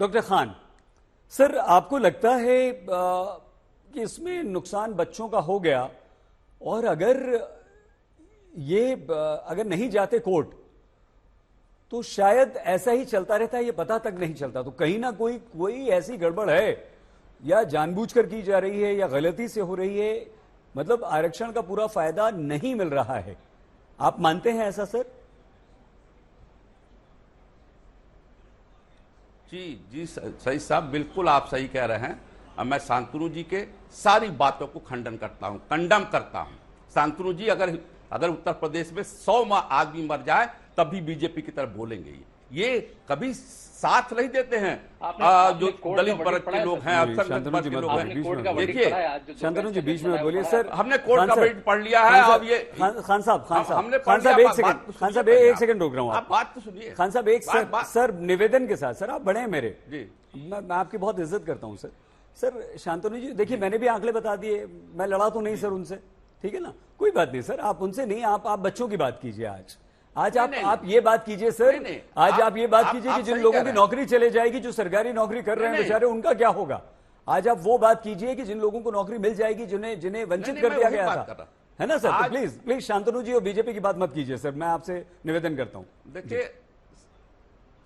Doctor Khan, sir आपको लगता है कि इसमें नुकसान बच्चों का हो गया, और अगर नहीं जाते कोर्ट तो शायद ऐसा ही चलता रहता है, ये पता तक नहीं चलता। तो कहीं ना कोई ऐसी गड़बड़ है, या जानबूझकर की जा रही है या गलती से हो रही है, मतलब आरक्षण का पूरा फायदा नहीं मिल रहा है। आप मानते हैं ऐसा सर? जी सही साहब, बिल्कुल आप सही कह रहे हैं। अब मैं शांतनु जी के सारी बातों को खंडन करता हूं, कंडम करता हूं। शांतनु जी अगर उत्तर प्रदेश में 100 आदमी मर जाए तब भी बीजेपी की तरफ बोलेंगे। ये कभी साथ नहीं देते हैं जो दलित वर्ग के लोग हैं, अल्पसंख्यक वर्ग के लोग हैं। देखिए शांतनु जी बीच में बोलिए सर। हमने कोर्ट का वर्डिक्ट पढ़ लिया है। अब ये खान साहब एक सेकंड रोक रहा हूँ। आप बात तो सुनिए खान साहब, एक सर निवेदन के साथ। सर आप बड़े हैं मेरे जी, मैं आपकी बहुत इज्जत करता हूँ सर। सर शांतनु जी देखिए, मैंने भी आंकड़े बता दिए, मैं लड़ा तो नहीं सर उनसे, ठीक है ना, कोई बात नहीं सर। आप उनसे नहीं, आप बच्चों की बात कीजिए। आज आप ये बात कीजिए सर, आज आप ये बात कीजिए कि जिन लोगों की नौकरी चले जाएगी, जो सरकारी नौकरी कर रहे हैं बेचारे, उनका क्या होगा। आज आप वो बात कीजिए कि जिन लोगों को नौकरी मिल जाएगी, जिन्हें वंचित कर दिया गया था, है ना सर। तो प्लीज शांतनु जी और बीजेपी की बात मत कीजिए सर, मैं आपसे निवेदन करता हूं। देखिए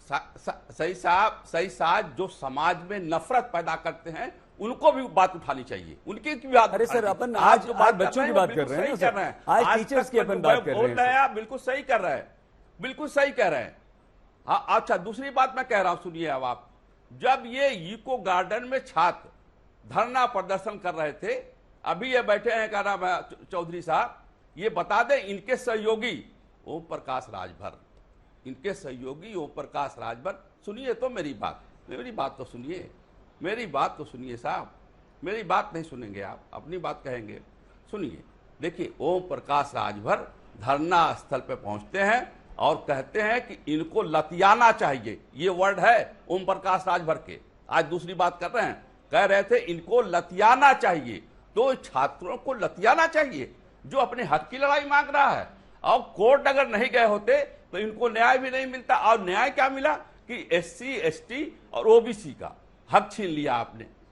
सही साहब जो समाज में नफरत पैदा करते हैं उनको भी बात उठानी चाहिए, उनकी भी बात। अरे सर अपन आज बच्चों की बात कर रहे हैं सर, आज टीचर्स की अपन बात कर रहे हैं। बिल्कुल सही कर रहे हैं, बिल्कुल सही कह रहे हैं। हाँ अच्छा, दूसरी बात मैं कह रहा हूं, सुनिए। अब आप जब ये इको गार्डन में छात्र धरना प्रदर्शन कर रहे थे, अभी ये बैठे हैं, क्या नाम है चौधरी साहब, ये बता दें इनके सहयोगी ओम प्रकाश राजभर, इनके सहयोगी ओम प्रकाश राजभर, सुनिए तो मेरी बात तो सुनिए, मेरी बात तो सुनिए साहब, मेरी बात नहीं सुनेंगे आप, अपनी बात कहेंगे, सुनिए। देखिए ओम प्रकाश राजभर धरना स्थल पे पहुंचते हैं और कहते हैं कि इनको लतियाना चाहिए। ये वर्ड है ओम प्रकाश राजभर के। आज दूसरी बात कर रहे हैं, कह रहे थे इनको लतियाना चाहिए। तो छात्रों को लतियाना चाहिए जो अपने हक की लड़ाई मांग रहा है। और कोर्ट अगर नहीं गए होते तो इनको न्याय भी नहीं मिलता। और न्याय क्या मिला कि SC ST और OBC का हक छीन लिया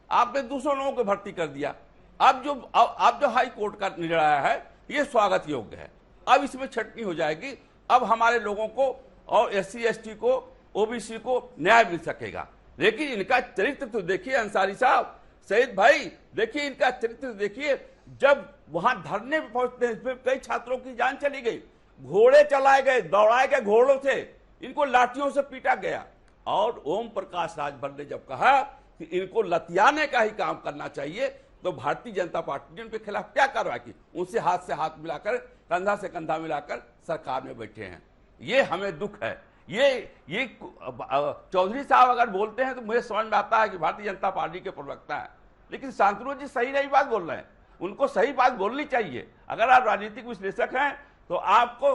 आपने दूसरों लोगों को भर्ती कर दिया। अब जो हाई कोर्ट का निर्णय आया है ये स्वागत योग्य है। अब इसमें छटनी हो जाएगी, अब हमारे लोगों को और SC ST को OBC को न्याय मिल सकेगा। लेकिन इनका चरित्र तो देखिए अंसारी साहब, सईद भाई, देखिए इनका चरित्र देखिए। जब वहां धरने पे पहुंचते हैं, इसमें कई छात्रों की जान चली गई, घोड़े चलाए गए, दौड़ाए गए घोड़ों से, इनको लाठियों से पीटा गया। और ओम प्रकाश राजभर ने जब कहा कि इनको लतियाने का ही काम करना चाहिए, तो भारतीय जनता पार्टी ने उनके खिलाफ क्या कार्रवाई की? उनसे हाथ से हाथ मिलाकर, कंधा से कंधा मिलाकर सरकार में बैठे हैं। ये हमें दुख है। ये चौधरी साहब अगर बोलते हैं तो मुझे समझ में आता है कि भारतीय जनता पार्टी के प्रवक्ता है, लेकिन शांतनु जी सही नहीं बात बोल रहे हैं। उनको सही बात बोलनी चाहिए। अगर आप राजनीतिक विश्लेषक हैं तो आपको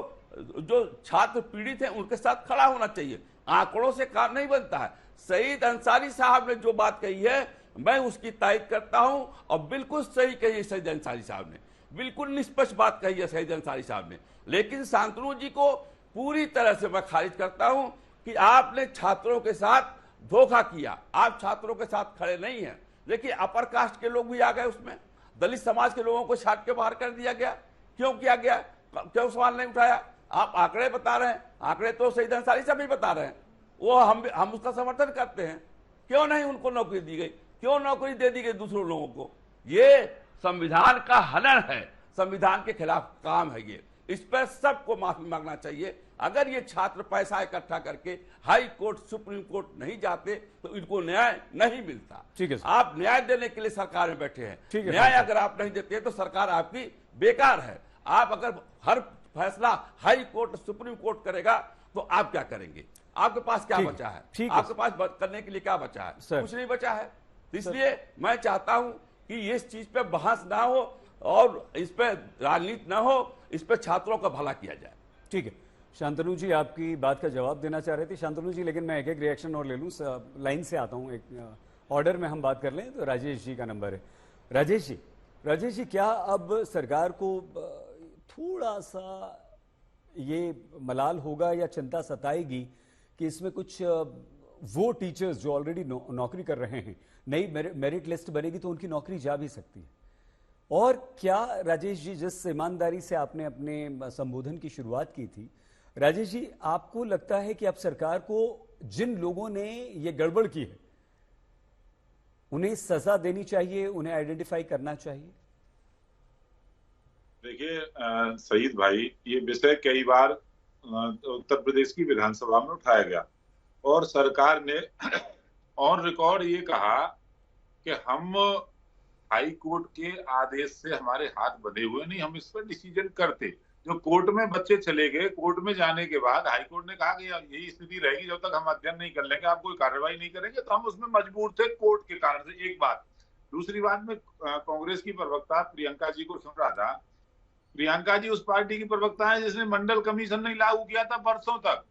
जो छात्र पीड़ित हैं उनके साथ खड़ा होना चाहिए। आंकड़ों से काम नहीं बनता है। सईद अंसारी साहब ने जो बात कही है मैं उसकी तायद करता हूं, और बिल्कुल सही कही है सईद अंसारी साहब ने, बिल्कुल निष्पक्ष बात कही है सईद अंसारी साहब ने। लेकिन शांतनु जी को पूरी तरह से मैं खारिज करता हूं कि आपने छात्रों के साथ धोखा किया। आप छात्रों के साथ खड़े नहीं हैं। देखिए अपर कास्ट के लोग भी आ गए, उसमें दलित समाज के लोगों को छाट के बाहर कर दिया गया। क्यों किया गया? क्यों सवाल नहीं उठाया? आप आंकड़े बता रहे हैं, आंकड़े तो सईद अंसारी साहब भी बता रहे हैं, वो हम उसका समर्थन करते हैं। क्यों नहीं उनको नौकरी दी गई? क्यों नौकरी दे दी गई दूसरों लोगों को? ये संविधान का हनन है, संविधान के खिलाफ काम है ये। इस पर सबको माफी मांगना चाहिए। अगर ये छात्र पैसा इकट्ठा करके हाई कोर्ट सुप्रीम कोर्ट नहीं जाते तो इनको न्याय नहीं मिलता। ठीक है, आप न्याय देने के लिए सरकार में बैठे हैं। न्याय अगर आप नहीं देते तो सरकार आपकी बेकार है। आप अगर हर फैसला हाई कोर्ट सुप्रीम कोर्ट करेगा तो आप क्या करेंगे? आपके पास क्या बचा है? आपके पास करने के लिए क्या बचा है? कुछ नहीं बचा है। इसलिए मैं चाहता हूं कि इस चीज पे बहस ना हो और इस पे राजनीति ना हो, इस पे छात्रों का भला किया जाए। ठीक है, शांतनु जी आपकी बात का जवाब देना चाह रहे थे शांतनु जी, लेकिन मैं एक रिएक्शन और ले लूं। लाइन से आता हूं, एक ऑर्डर में हम बात कर लें तो राजेश जी का नंबर है। राजेश जी, क्या अब सरकार को थोड़ा सा ये मलाल होगा या चिंता सताएगी कि इसमें कुछ वो टीचर्स जो ऑलरेडी नौकरी कर रहे हैं, नई मेरिट लिस्ट बनेगी तो उनकी नौकरी जा भी सकती है। और क्या राजेश जी, जिस ईमानदारी से आपने अपने संबोधन की शुरुआत की थी, राजेश जी आपको लगता है कि अब सरकार को जिन लोगों ने ये गड़बड़ की है उन्हें सजा देनी चाहिए, उन्हें आइडेंटिफाई करना चाहिए? देखिए सईद भाई, ये विषय कई बार उत्तर प्रदेश की विधानसभा में उठाया गया और सरकार ने ऑन रिकॉर्ड ये कहा कि हम हाई कोर्ट के आदेश से हमारे हाथ बंधे हुए नहीं, हम इस पर डिसीजन करते। जो कोर्ट में बच्चे चले गए, कोर्ट में जाने के बाद हाई कोर्ट ने कहा कि यही स्थिति रहेगी जब तक हम अध्ययन नहीं कर लेंगे, आप कोई कार्रवाई नहीं करेंगे, तो हम उसमें मजबूर थे कोर्ट के कारण से। एक बात। दूसरी बात, में कांग्रेस की प्रवक्ता प्रियंका जी को सुन रहा था। प्रियंका जी उस पार्टी की प्रवक्ता है जिसने मंडल कमीशन नहीं लागू किया था बरसों तक।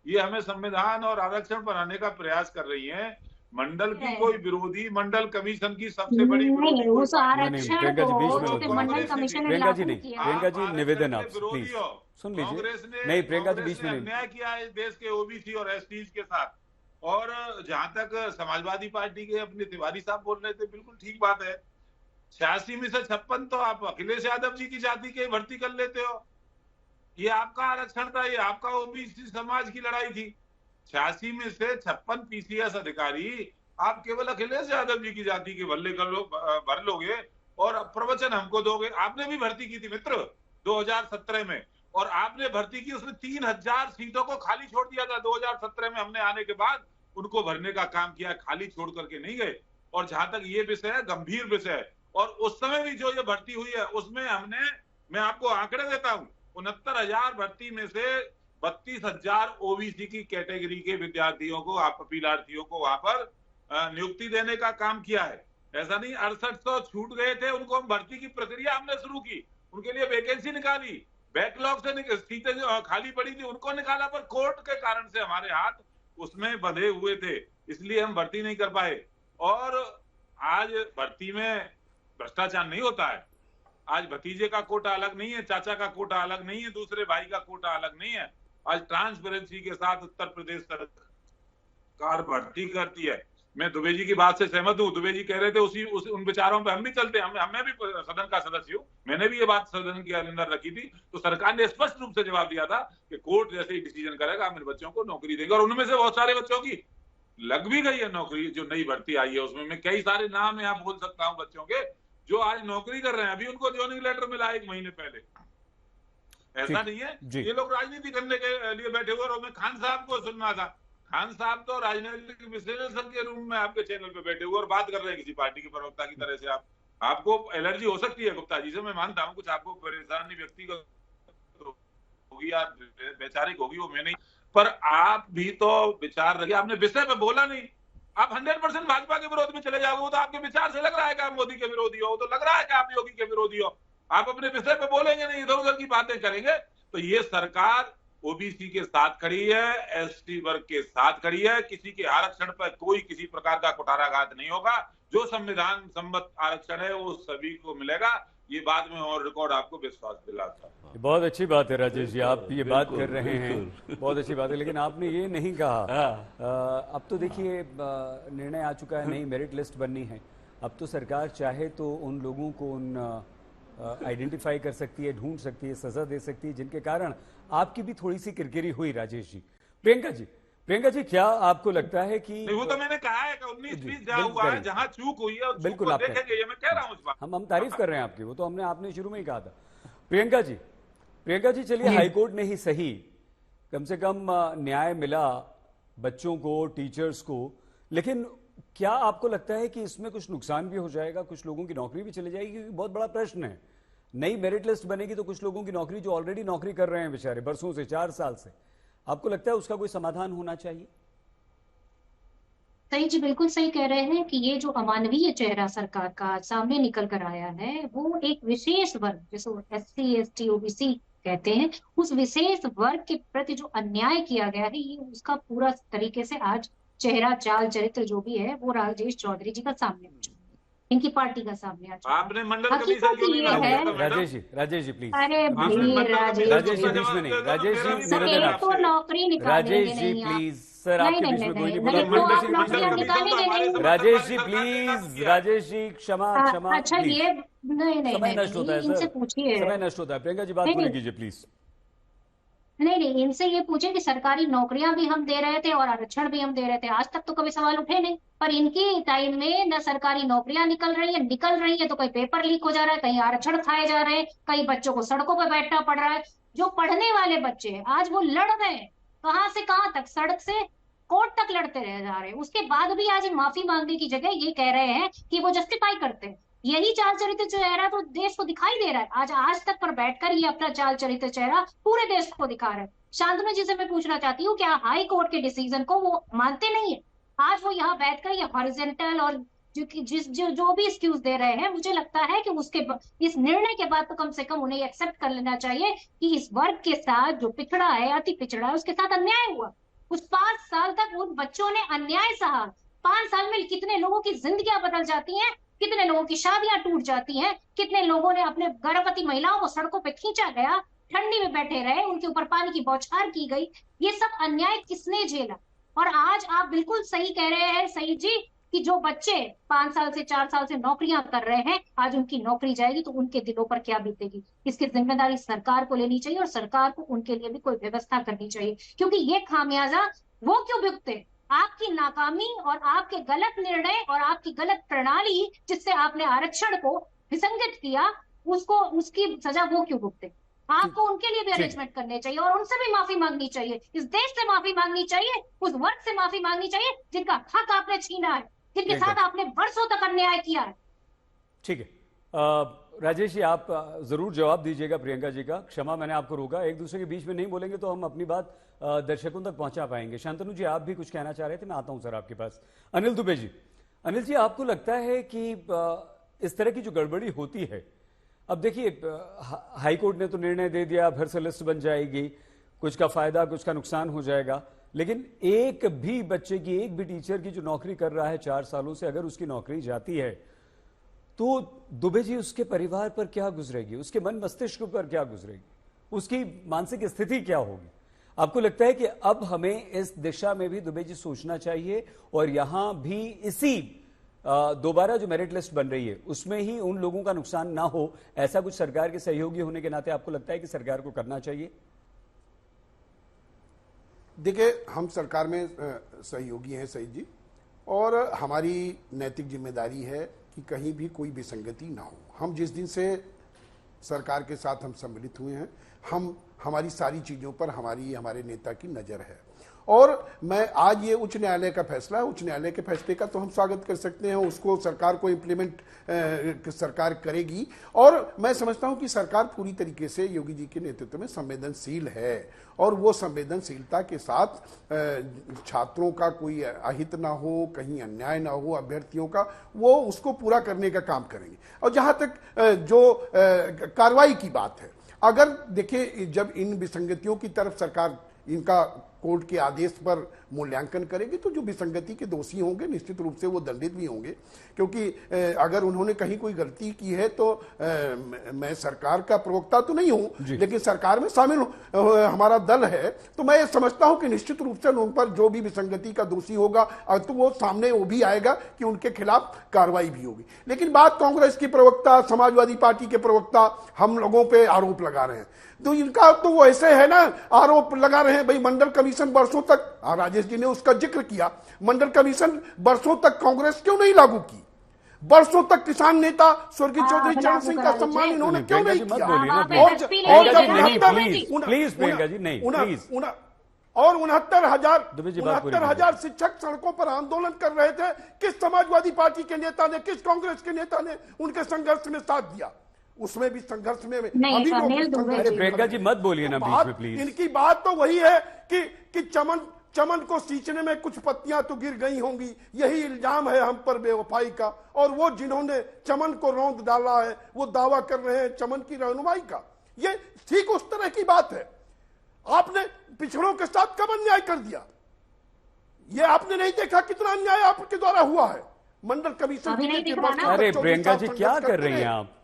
ये हमें संविधान और आरक्षण बनाने का प्रयास कर रही है। मंडल की कोई विरोधी, मंडल कमीशन की सबसे बड़ी नहीं, उस आरक्षण प्रियंका जी बीच में को मंडल कमीशन ने प्रियंका जी लागू नहीं, किया। प्रियंका जी निवेदन आप विरोधी प्लीज हो। सुन कांग्रेस लीजिए। ने नहीं, प्रियंका जी कांग्रेस बीच में ने नहीं। अन्याय किया है देश के ओबीसी और एसटीज के साथ। और जहां तक समाजवादी पार्टी के अपने तिवारी साहब बोल रहे थे, बिल्कुल ठीक बात है। 86 में से 56 तो आप अखिलेश यादव जी की जाति के भर्ती कर लेते हो। ये आपका आरक्षण था, ये आपका ओबीसी समाज की लड़ाई थी। 86 में से 56 पीसीएस अधिकारी आप केवल अखिलेश यादव जी की जाति के भर लोगे और प्रवचन हमको दोगे। आपने भी भर्ती की थी मित्र 2017 में, और आपने भर्ती की, उसमें 3000 सीटों को खाली छोड़ दिया था। 2017 में हमने आने के बाद उनको भरने का काम किया, खाली छोड़ करके नहीं गए। और जहां तक ये विषय है, गंभीर विषय है, और उस समय भी जो ये भर्ती हुई है उसमें हमने, मैं आपको आंकड़े देता हूं, 69,000 भर्ती में से 32,000 ओबीसी की कैटेगरी के विद्यार्थियों को, आप अपीलार्थियों को वहां पर नियुक्ति देने का काम किया है। ऐसा नहीं 6800 छूट गए थे, उनको हम भर्ती की प्रक्रिया हमने शुरू की, उनके लिए वैकेंसी निकाली, बैकलॉग से सीटें जो खाली पड़ी थी उनको निकाला, पर कोर्ट के कारण से हमारे हाथ उसमें बंधे हुए थे, इसलिए हम भर्ती नहीं कर पाए। और आज भर्ती में भ्रष्टाचार नहीं होता है। आज भतीजे का कोटा अलग नहीं है, चाचा का कोटा अलग नहीं है, दूसरे भाई का कोटा अलग नहीं है। आज ट्रांसपेरेंसी के साथ उत्तर प्रदेश सरकार भर्ती करती है। मैं दुबे जी की बात से सहमत हूं। दुबे जी कह रहे थे उन विचारों पे हम भी चलते हैं। मैं भी सदन का सदस्य हूं, मैंने भी ये बात सदन के अंदर रखी थी, तो सरकार ने स्पष्ट रूप से जवाब दिया था कि कोर्ट जैसे ही डिसीजन करेगा हम इन बच्चों को नौकरी देंगे। और उनमें से बहुत सारे बच्चों की लग भी गई है नौकरी। जो नई भर्ती आई है उसमें मैं कई सारे नाम यहाँ बोल सकता हूँ बच्चों के जो आज नौकरी कर रहे हैं। अभी उनको ज्वाइनिंग लेटर मिला 1 महीने पहले। ऐसा नहीं है ये लोग राजनीति करने के लिए बैठे हुए। और मैं खान साहब को सुनना था, खान साहब तो राजनीतिक विश्लेषक के रूम में आपके चैनल पे बैठे हुए और बात कर रहे हैं किसी पार्टी के प्रवक्ता की तरह से। आपको एलर्जी हो सकती है गुप्ता जी से, मैं मानता हूं, कुछ आपको परेशानी व्यक्तिगत होगी या वैचारिक होगी, वो मैं नहीं, पर आप भी तो विचार रखिए। आपने विषय पे बोला नहीं। आप 100% भाजपा के विरोध में चले जाओगे, तो आपके विचार से लग रहा है कि आप मोदी के विरोधी हो, तो लग रहा है कि आप योगी के विरोधी हो। आप अपने विषय पे बोलेंगे नहीं, इधर उधर की बातें करेंगे। तो ये सरकार ओबीसी के साथ खड़ी है, एसटी वर्ग के साथ खड़ी है। किसी के आरक्षण पर कोई किसी प्रकार का कुठाराघात नहीं होगा। जो संविधान सम्मत आरक्षण है वो सभी को मिलेगा। ये बात में और रिकॉर्ड आपको विश्वास दिलाता है। बहुत अच्छी बात है राजेश जी, आप ये बात कर रहे हैं, बहुत अच्छी बात है। लेकिन आपने ये नहीं कहा, अब तो देखिए निर्णय आ चुका है, नई मेरिट लिस्ट बननी है। अब तो सरकार चाहे तो उन लोगों को आइडेंटिफाई कर सकती है, ढूंढ सकती है, सजा दे सकती है, जिनके कारण आपकी भी थोड़ी सी किरकिरी हुई राजेश जी। प्रियंका जी क्या आपको लगता है कि वो तो मैंने कहा है कि 19-20 जहाँ हुआ है, जहाँ चूक हुई है बिल्कुल आप देखेंगे, ये मैं कह रहा हूँ। इस बात हम तारीफ कर रहे हैं आपकी, वो तो आपने शुरू में ही कहा था। प्रियंका जी चलिए, हाईकोर्ट ने ही सही, कम से कम न्याय मिला बच्चों को, टीचर्स को, लेकिन क्या आपको लगता है कि इसमें कुछ नुकसान भी हो जाएगा, कुछ लोगों की नौकरी भी चली जाएगी? क्योंकि बहुत बड़ा प्रश्न है, नई मेरिट लिस्ट बनेगी तो कुछ लोगों की नौकरी, जो ऑलरेडी नौकरी कर रहे हैं बेचारे बरसों से, 4 साल से, आपको लगता है उसका कोई समाधान होना चाहिए? सही जी, बिल्कुल सही कह रहे हैं कि ये जो अमानवीय चेहरा सरकार का सामने निकल कर आया है, वो एक विशेष वर्ग, जिसको SC ST OBC कहते हैं, उस विशेष वर्ग के प्रति जो अन्याय किया गया है, ये उसका पूरा तरीके से आज चेहरा, चाल, चरित्र जो भी है वो राजेश चौधरी जी का सामने आ चुका है, इनकी पार्टी का सामने आ चुका है। आपने मंडल हकीकत कमीशन ये है, राजेश जी प्लीज। अरे भाई राजेश जी बीच में नहीं, राजेश जी निवेदन एक तो आपसे। नौकरी निकालेंगे राजेश जी नहीं आप। प्लीज। सर नहीं आपके नहीं बीच नहीं में कोई नहीं नहीं नहीं, बोला। तो आप मंडल नौकरियां कमीशन तो निकालेंगे हमारे नहीं। समर्थन राजेश जी वाली सरकार ने काम प्लीज, किया। राजेश जी क्षमा क्षमा अच्छा प्लीज। ये नहीं नहीं समय नहीं नष्ट होता है नहीं, इनसे सर, पूछिए। समय नष्ट होता है। प्रियंका जी बात नहीं पूरी नहीं कीजिए प्लीज। नहीं नहीं, इनसे ये पूछे कि सरकारी नौकरियां भी हम दे रहे थे और आरक्षण भी हम दे रहे थे, आज तक तो कभी सवाल उठे नहीं। पर इनकी टाइम में न सरकारी नौकरियां निकल रही है तो कहीं पेपर लीक हो जा रहा है, कहीं आरक्षण खाए जा रहे हैं, कई बच्चों को सड़कों पर बैठना पड़ रहा है। जो पढ़ने वाले बच्चे हैं आज वो लड़ रहे हैं, कहाँ से कहाँ तक, सड़क से कोर्ट तक लड़ते रह जा रहे हैं। उसके बाद भी आज माफी मांगने की जगह ये कह रहे हैं कि वो जस्टिफाई करते हैं। यही चाल चरित्र चेहरा तो देश को दिखाई दे रहा है। आज तक पर बैठकर ये अपना चाल चरित्र चेहरा पूरे देश को दिखा रहे हैं। शांतनु जी से मैं पूछना चाहती हूँ, क्या हाई कोर्ट के डिसीजन को वो मानते नहीं है? आज वो यहाँ बैठकर ये हॉरिजेंटल और जो भी एक्सक्यूज दे रहे हैं, मुझे लगता है कि इस निर्णय के बाद तो कम से कम उन्हें एक्सेप्ट कर लेना चाहिए कि इस वर्ग के साथ जो पिछड़ा है, अति पिछड़ा है, उसके साथ अन्याय हुआ। उस 5 साल तक उन बच्चों ने अन्याय सहा। 5 साल में कितने लोगों की जिंदगियां बदल जाती हैं, कितने लोगों की शादियां टूट जाती हैं, कितने लोगों ने अपने गर्भवती महिलाओं को सड़कों पे खींचा गया, ठंडी में बैठे रहे, उनके ऊपर पानी की बौछार की गई। ये सब अन्याय किसने झेला? और आज आप बिल्कुल सही कह रहे हैं सही जी कि जो बच्चे 5 साल से 4 साल से नौकरियां कर रहे हैं, आज उनकी नौकरी जाएगी तो उनके दिलों पर क्या बीतेगी। इसकी जिम्मेदारी सरकार को लेनी चाहिए और सरकार को उनके लिए भी कोई व्यवस्था करनी चाहिए, क्योंकि ये खामियाजा वो क्यों भुगते? आपकी नाकामी और आपके गलत निर्णय और आपकी गलत प्रणाली जिससे आपने आरक्षण को विसंगत किया, उसकी सजा वो क्यों भुगते? आपको उनके लिए भी अरेंजमेंट करने चाहिए और उनसे भी माफी मांगनी चाहिए, इस देश से माफी मांगनी चाहिए, उस वर्ग से माफी मांगनी चाहिए जिनका हक आपने छीना है, जिनके साथ आपने वर्षों तक अन्याय किया है। ठीक है राजेश जी, आप जरूर जवाब दीजिएगा प्रियंका जी का। क्षमा मैंने आपको रोका, एक दूसरे के बीच में नहीं बोलेंगे तो हम अपनी बात दर्शकों तक पहुंचा पाएंगे। शांतनु जी आप भी कुछ कहना चाह रहे थे, मैं आता हूं सर आपके पास। अनिल दुबे जी, अनिल जी आपको लगता है कि इस तरह की जो गड़बड़ी होती है, अब देखिए हाई कोर्ट ने तो निर्णय दे दिया, फिर से लिस्ट बन जाएगी, कुछ का फायदा कुछ का नुकसान हो जाएगा, लेकिन एक भी बच्चे की, एक भी टीचर की जो नौकरी कर रहा है 4 सालों से, अगर उसकी नौकरी जाती है तो दुबे जी उसके परिवार पर क्या गुजरेगी, उसके मन मस्तिष्क पर क्या गुजरेगी, उसकी मानसिक स्थिति क्या होगी? आपको लगता है कि अब हमें इस दिशा में भी दुबे जी सोचना चाहिए और यहां भी इसी दोबारा जो मेरिट लिस्ट बन रही है उसमें ही उन लोगों का नुकसान ना हो, ऐसा कुछ सरकार के सहयोगी होने के नाते आपको लगता है कि सरकार को करना चाहिए? देखिए, हम सरकार में सहयोगी हैं सही जी, और हमारी नैतिक जिम्मेदारी है कि कहीं भी कोई विसंगति ना हो। हम जिस दिन से सरकार के साथ हम सम्मिलित हुए हैं, हमारी सारी चीज़ों पर हमारे नेता की नज़र है। और मैं आज ये उच्च न्यायालय का फैसला है, उच्च न्यायालय के फैसले का तो हम स्वागत कर सकते हैं, उसको सरकार को इम्प्लीमेंट सरकार करेगी। और मैं समझता हूं कि सरकार पूरी तरीके से योगी जी के नेतृत्व में संवेदनशील है और वो संवेदनशीलता के साथ छात्रों का कोई अहित ना हो, कहीं अन्याय ना हो अभ्यर्थियों का, वो उसको पूरा करने का काम करेंगे। और जहां तक जो कार्रवाई की बात है, अगर देखिए जब इन विसंगतियों की तरफ सरकार इनका कोर्ट के आदेश पर मूल्यांकन करेगी तो जो विसंगति के दोषी होंगे निश्चित रूप से वो दंडित भी होंगे, क्योंकि अगर उन्होंने कहीं कोई गलती की है तो मैं सरकार का प्रवक्ता तो नहीं हूं, लेकिन सरकार में शामिल हमारा दल है, तो मैं समझता हूं कि निश्चित रूप से उन पर जो भी विसंगति का दोषी होगा तो वो सामने वो भी आएगा कि उनके खिलाफ कार्रवाई भी होगी। लेकिन बात कांग्रेस की प्रवक्ता, समाजवादी पार्टी के प्रवक्ता हम लोगों पर आरोप लगा रहे हैं, तो इनका तो वो ऐसे है ना, आरोप लगा रहे हैं भाई मंडल कमीशन वर्षों तक, राजेश जी ने उसका जिक्र किया, मंडल कमीशन वर्षों तक कांग्रेस क्यों नहीं लागू की? वर्षों तक किसान नेता स्वर्गीय चौधरी चरण सिंह का सम्मान इन्होंने क्यों नहीं किया? और 69,000 शिक्षक सड़कों पर आंदोलन कर रहे थे, किस समाजवादी पार्टी के नेता ने, किस कांग्रेस के नेता ने उनके संघर्ष में साथ दिया? उसमें भी संघर्ष में प्रियंका जी मत बोलिए ना बीच में प्लीज। इनकी बात तो वही है कि चमन को सींचने में कुछ पत्तियां तो गिर गई होंगी, यही इल्जाम है हम पर बेवफाई का। और वो जिन्होंने चमन को रौंद डाला है वो दावा कर रहे हैं चमन की रहनुमाई का। ये ठीक उस तरह की बात है। आपने पिछड़ों के साथ कब अन्याय कर दिया? ये आपने नहीं देखा कितना अन्याय आपके द्वारा हुआ है? मंडल कमीशन। अरे प्रियंका जी क्या कर रही हैं आप?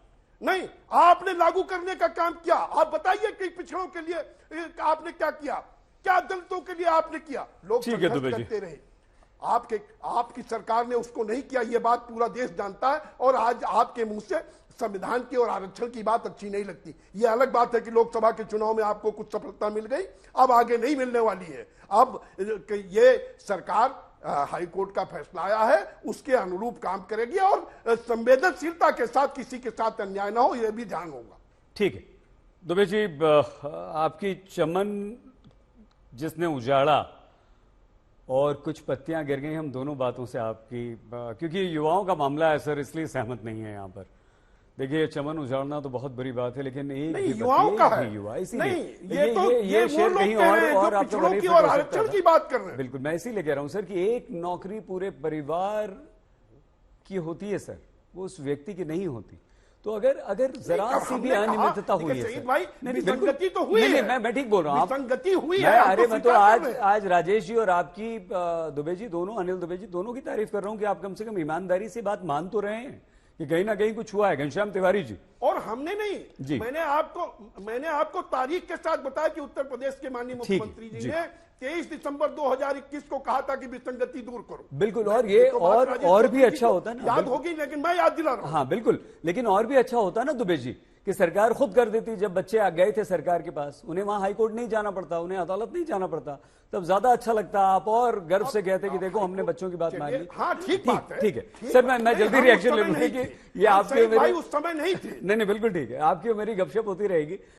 नहीं, आपने लागू करने का काम किया। आप बताइए कि पिछड़ों के लिए आपने क्या किया? क्या दलितों के लिए आपने किया? लोग ठीक है, संघर्ष दुबे जी। करते रहे, आपकी सरकार ने उसको नहीं किया, ये बात पूरा देश जानता है। और आज आपके मुंह से संविधान की और आरक्षण की बात अच्छी नहीं लगती। ये अलग बात है कि लोकसभा के चुनाव में आपको कुछ सफलता मिल गई, अब आगे नहीं मिलने वाली है। अब ये सरकार हाई कोर्ट का फैसला आया है, उसके अनुरूप काम करेगी और संवेदनशीलता के साथ किसी के साथ अन्याय ना हो, यह भी ध्यान होगा। ठीक है दुबे जी, आपकी चमन जिसने उजाड़ा और कुछ पत्तियां गिर गई, हम दोनों बातों से आपकी, क्योंकि युवाओं का मामला है सर, इसलिए सहमत नहीं है यहां पर। देखिए चमन उजाड़ना तो बहुत बुरी बात है, लेकिन एक नहीं, भी युवाओं का है। युवा, नहीं, इसीलिए ये तो ये शेर वो कहीं लोग कह रहे हैं और जो आपको पिछड़ों गले की से और हो सकता आरक्षण था। की बात कर रहे हैं। बिल्कुल, मैं इसीलिए कह रहा हूं सर कि एक नौकरी पूरे परिवार की होती है सर, वो उस व्यक्ति की नहीं होती। तो अगर जरा सी भी अनियमितता हुई है सर, भाई, बिल्कुल, विसंगति तो हुई नहीं, है। मैं ठीक बोल रहा हूँ। विसंगति हुई मैं है, अरे मैं तो स्वीकार कर रहे हैं। आज राजेश जी और आपकी दुबे जी दोनों, अनिल दुबे जी दोनों की तारीफ कर रहा हूं कि आप कम से कम ईमानदारी से बात मान तो रहे हैं कि कहीं ना कहीं कुछ हुआ है। घनश्याम तिवारी जी, और हमने नहीं जी। मैंने आपको तारीख के साथ बताया कि उत्तर प्रदेश के माननीय ठीक, मुख्यमंत्री जी जी। ने 23 दिसंबर 2021 को कहा था कि विसंगति दूर करो। बिल्कुल, और ये तो बात राजेश और भी चौधरी जी अच्छा को होता है ना, याद बिल्कुल। होगी, लेकिन मैं याद दिला रहा हूं। हाँ बिल्कुल, लेकिन और भी अच्छा होता है ना दुबे जी कि सरकार खुद कर देती। जब बच्चे आ गए थे सरकार के पास, उन्हें वहां हाईकोर्ट नहीं जाना पड़ता, उन्हें अदालत नहीं जाना पड़ता, तब ज्यादा अच्छा लगता। आप और गर्व से कहते कि देखो हमने बच्चों की बात मान ली। हाँ, ठीक बात है। ठीक है ठीक सर, बात मैं है। जल्दी हम रिएक्शन उस ले समय लूंगी नहीं कि थे। ये हम आपकी सही और मेरी, भाई उस समय नहीं थे। नहीं बिल्कुल ठीक है, आपकी और मेरी गपशप होती रहेगी।